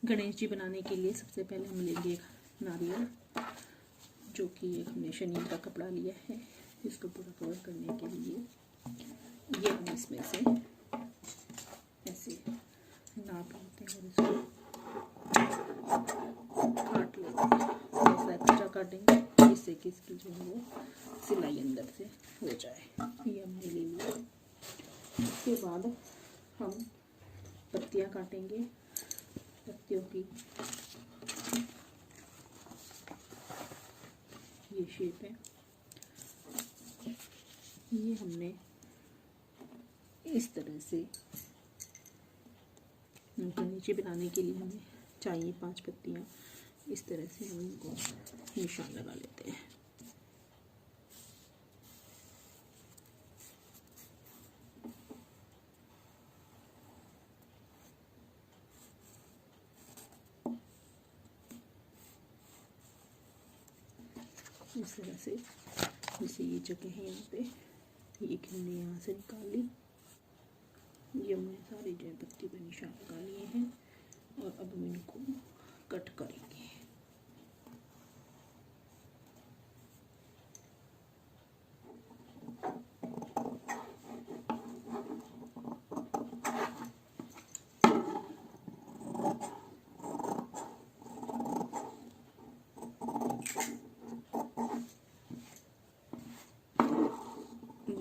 गणेश जी बनाने के लिए सबसे पहले हम लेंगे एक नारियल, जो कि एक हमने शनील का कपड़ा लिया है। इसको पूरा कवर करने के लिए ये हम इसमें से ऐसे नाप लेते हैं और इसको काट लेते हैं। ऐसा कच्चा काटेंगे जिससे कि इसकी जो है वो सिलाई अंदर से हो जाए। ये हमने ले लिया। इसके बाद हम पत्तियाँ काटेंगे। पत्तियों की ये शेप है। ये हमने इस तरह से उनको नीचे बनाने के लिए हमें चाहिए 5 पत्तियाँ। इस तरह से हम इनको निशान लगा लेते हैं। इस तरह से जैसे ये जगह है यहाँ पे, ये हमने यहाँ से निकाल ली। ये हमने सारी जो पत्ती पे निशान लगा लिए हैं और अब हम इनको कट करेंगे।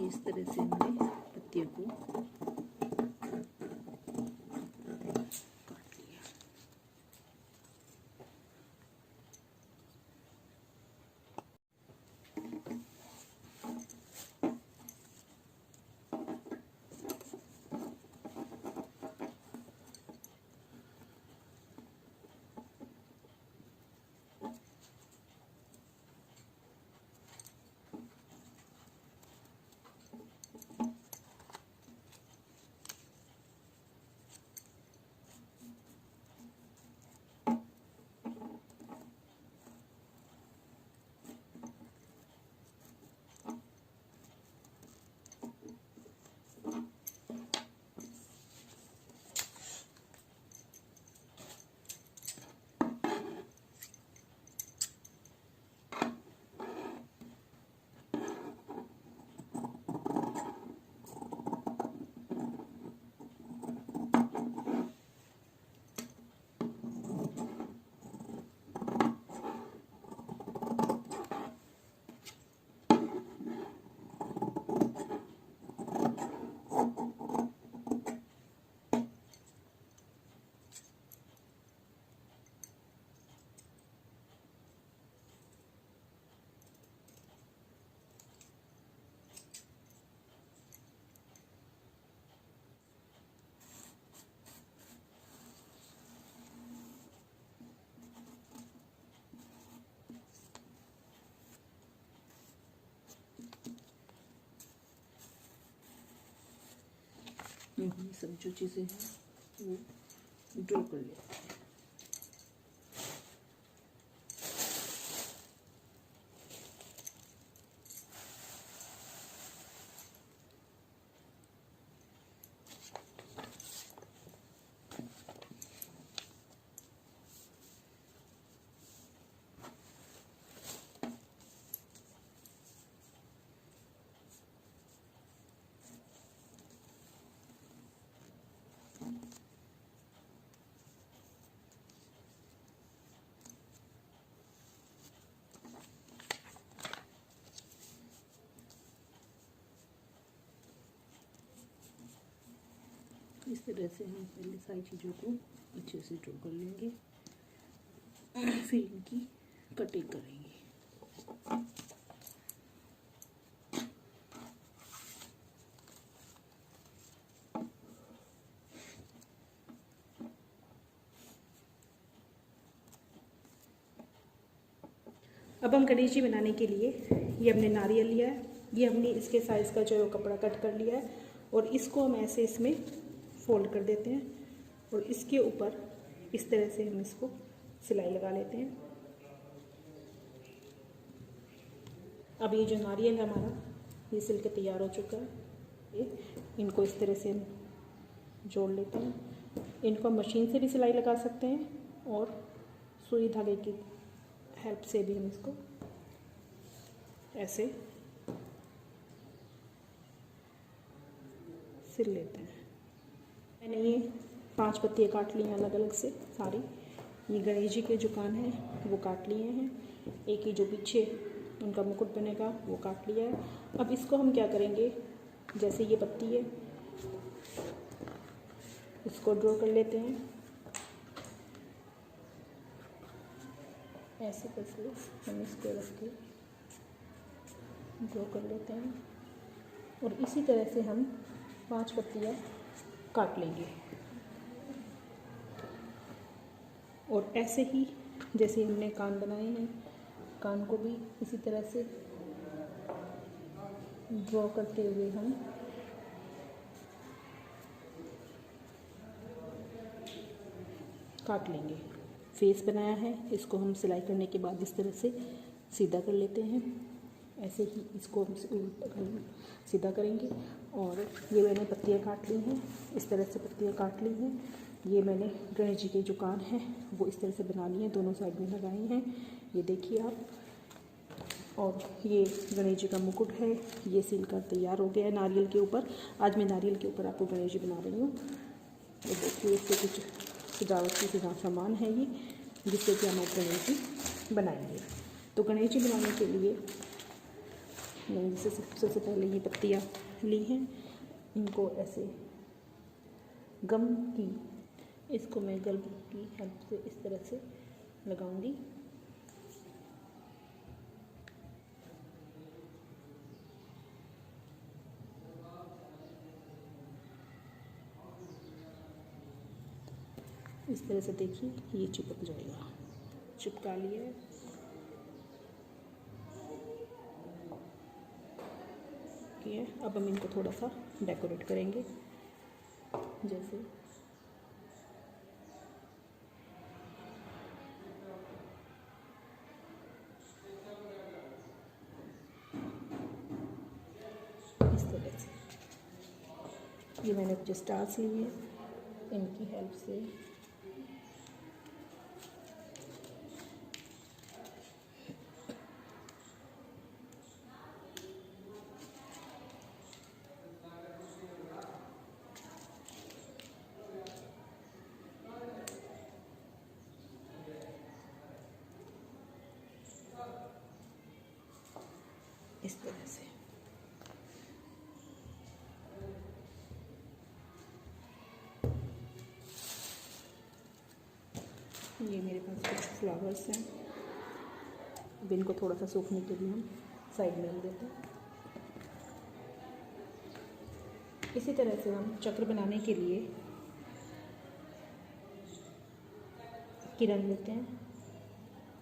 इस तरह से हमने पत्तियों को काट लिया। ये सब जो चीज़ें हैं वो ड्रॉ कर लेते हैं। इस तरह से हम पहले सारी चीज़ों को अच्छे से ड्रॉ कर लेंगे, फिर इनकी कटिंग करेंगे। अब हम गणेश जी बनाने के लिए ये हमने नारियल लिया है। ये हमने इसके साइज़ का जो है कपड़ा कट कर लिया है और इसको हम ऐसे इसमें फोल्ड कर देते हैं और इसके ऊपर इस तरह से हम इसको सिलाई लगा लेते हैं। अब ये जो नारियल है हमारा, ये सिल के तैयार हो चुका है। इनको इस तरह से हम जोड़ लेते हैं। इनको हम मशीन से भी सिलाई लगा सकते हैं और सुई धागे की हेल्प से भी हम इसको ऐसे सिल लेते हैं। मैंने ये 5 पत्तियाँ काट ली हैं अलग अलग से सारी। ये गणेश जी के जो कान हैं वो काट लिए हैं, एक ही जो पीछे उनका मुकुट बनेगा वो काट लिया है। अब इसको हम क्या करेंगे, जैसे ये पत्ती है इसको ड्रॉ कर लेते हैं ऐसे करके, हम इसको रख के ड्रॉ कर लेते हैं और इसी तरह से हम 5 पत्तियाँ काट लेंगे। और ऐसे ही जैसे हमने कान बनाए हैं, कान को भी इसी तरह से ड्रॉ करते हुए हम काट लेंगे। फेस बनाया है, इसको हम सिलाई करने के बाद इस तरह से सीधा कर लेते हैं। ऐसे ही इसको हम सीधा करेंगे। और ये मैंने पत्तियाँ काट ली हैं, इस तरह से पत्तियाँ काट ली हैं। ये मैंने गणेश जी के जो कान हैं वो इस तरह से बना लिए हैं, दोनों साइड में लगाए हैं, ये देखिए आप। और ये गणेश जी का मुकुट है, ये सिल कर तैयार हो गया है नारियल के ऊपर। आज मैं नारियल के ऊपर आपको गणेश जी बना रही हूँ। ये देखिए, इससे कुछ सजावट की सामान है ये, जिससे कि हम गणेश जी बनाएंगे। तो गणेश जी बनाने के लिए मैंने सबसे पहले ये पत्तियाँ ली हैं, इनको ऐसे गम की, इसको मैं गम की हेल्प से इस तरह से लगाऊंगी। इस तरह से देखिए ये चिपक जाएगा, चिपका लिया है। अब हम इनको थोड़ा सा डेकोरेट करेंगे, जैसे इस तरह से। ये मैंने कुछ स्टार्स लिए हैं, इनकी हेल्प से इस तरह से। ये मेरे पास कुछ फ्लावर्स हैं, अब इनको थोड़ा सा सूखने के लिए हम साइड में रख देते हैं। इसी तरह से हम चक्र बनाने के लिए किरण लेते हैं,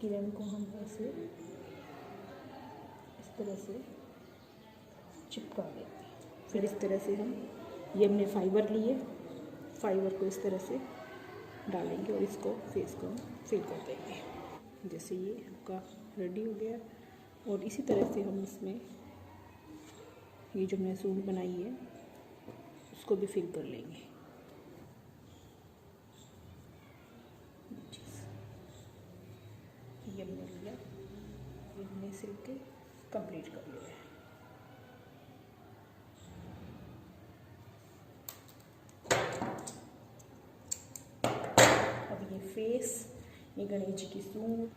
किरण को हम ऐसे इस तरह से चिपका देते हैं। फिर इस तरह से हम, ये हमने फाइबर लिए, फाइबर को इस तरह से डालेंगे और इसको फेस को फिल कर देंगे। जैसे ये आपका रेडी हो गया। और इसी तरह से हम इसमें ये जो हमने सूंड बनाई है उसको भी फिल कर लेंगे। ये हमने लिया, ये हमने सिल के कंप्लीट कर लिया है। अब ये फेस, ये गणेश जी की सूंड,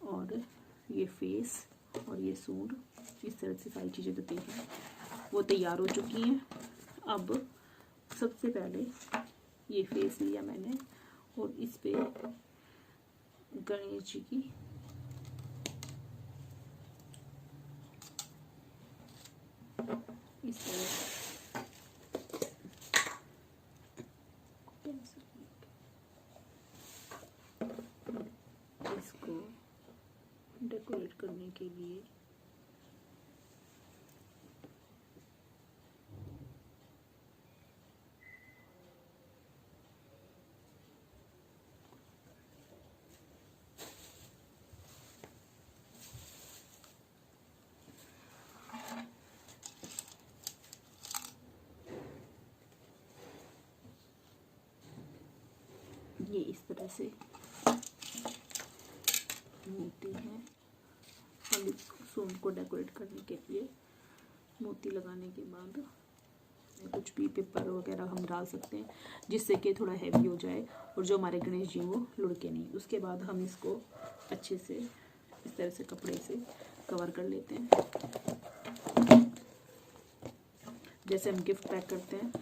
और ये फेस और ये सूंड, इस तरह से सारी चीज़ें जो हैं वो तैयार हो चुकी हैं। अब सबसे पहले ये फेस लिया मैंने और इस पे गणेश जी की इस तरह से इसको डेकोरेट करने के लिए ये इस तरह से मोती है। हम इस सूंड को डेकोरेट करने के लिए मोती लगाने के बाद कुछ भी पेपर वगैरह हम डाल सकते हैं जिससे कि थोड़ा हैवी हो जाए और जो हमारे गणेश जी वो लुढ़के नहीं। उसके बाद हम इसको अच्छे से इस तरह से कपड़े से कवर कर लेते हैं। जैसे हम गिफ्ट पैक करते हैं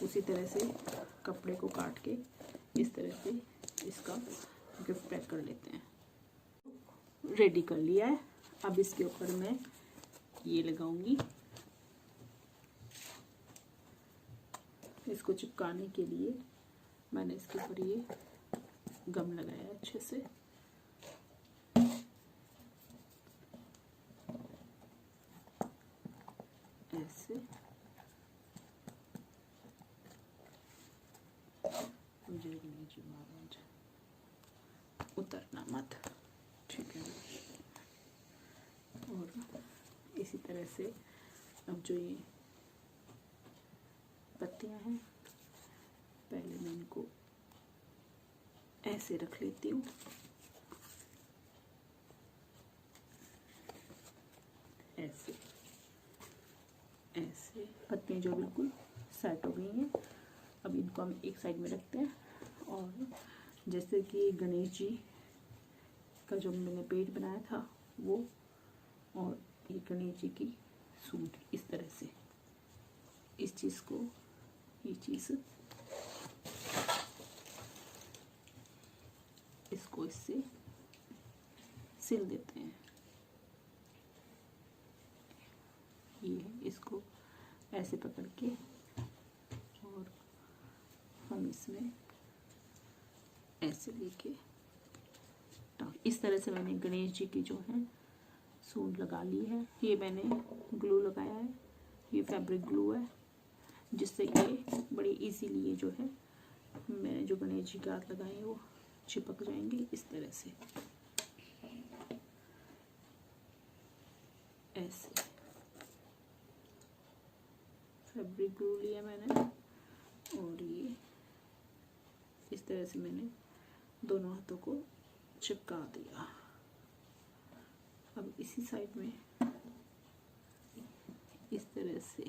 उसी तरह से कपड़े को काट के इस तरह से इसका गिफ्ट पैक कर लेते हैं। रेडी कर लिया है। अब इसके ऊपर मैं ये लगाऊंगी। इसको चिपकाने के लिए मैंने इसके ऊपर ये गम लगाया है अच्छे से। ऐसे उतरना मत, ठीक है। और इसी तरह से अब जो ये पत्तियां हैं पहले मैं इनको ऐसे रख लेती हूँ। ऐसे ऐसे पत्तियां जो बिल्कुल सेट हो गई हैं। अब इनको हम एक साइड में रखते हैं। और जैसे कि गणेश जी का जो मैंने पेट बनाया था वो, और ये गणेश जी की सूंड, इस तरह से इस चीज़ को, ये चीज़ इसको इससे सिल देते हैं। ये इसको ऐसे पकड़ के और हम इसमें ऐसे लेके इस तरह से मैंने गणेश जी की जो है सूंड लगा ली है। ये मैंने ग्लू लगाया है, ये फैब्रिक ग्लू है जिससे कि बड़ी इजीली ये जो है मैंने जो गणेश जी के हाथ लगाए हैं वो चिपक जाएंगे इस तरह से। ऐसे फैब्रिक ग्लू लिया मैंने और ये इस तरह से मैंने दोनों हाथों को चिपका दिया। अब इसी साइड में इस तरह से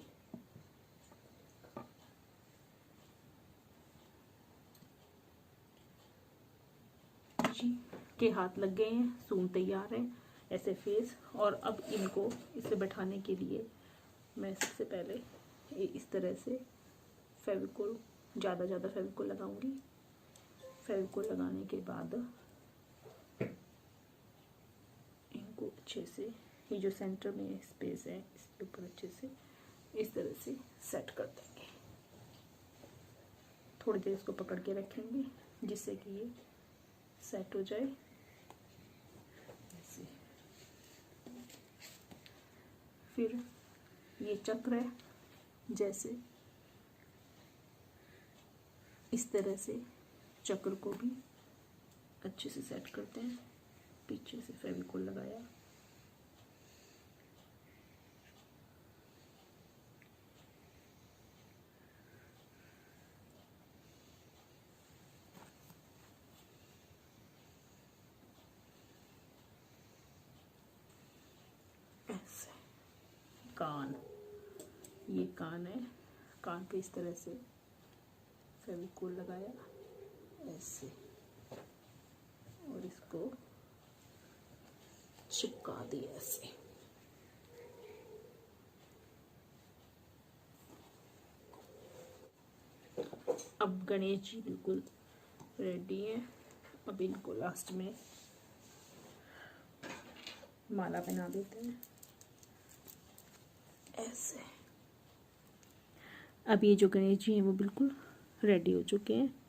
जी के हाथ लग गए हैं, सूंड तैयार है ऐसे फेस। और अब इनको इसे बैठाने के लिए मैं सबसे पहले इस तरह से फेविकोल, ज़्यादा फेविकोल लगाऊंगी। फेविकोल लगाने के बाद इनको अच्छे से, ये जो सेंटर में स्पेस है इसके ऊपर अच्छे से इस तरह से सेट कर देंगे। थोड़ी देर इसको पकड़ के रखेंगे जिससे कि ये सेट हो जाए ऐसे। फिर ये चक्र है, जैसे इस तरह से चक्र को भी अच्छे से सेट करते हैं। पीछे से फेविकोल लगाया, ऐसे। कान, ये कान है, कान पे इस तरह से फेविकोल लगाया ऐसे और इसको चिपका दिया ऐसे। अब गणेश जी बिल्कुल रेडी है। अब इनको लास्ट में माला पहना देते हैं ऐसे। अब ये जो गणेश जी हैं वो बिल्कुल रेडी हो चुके हैं।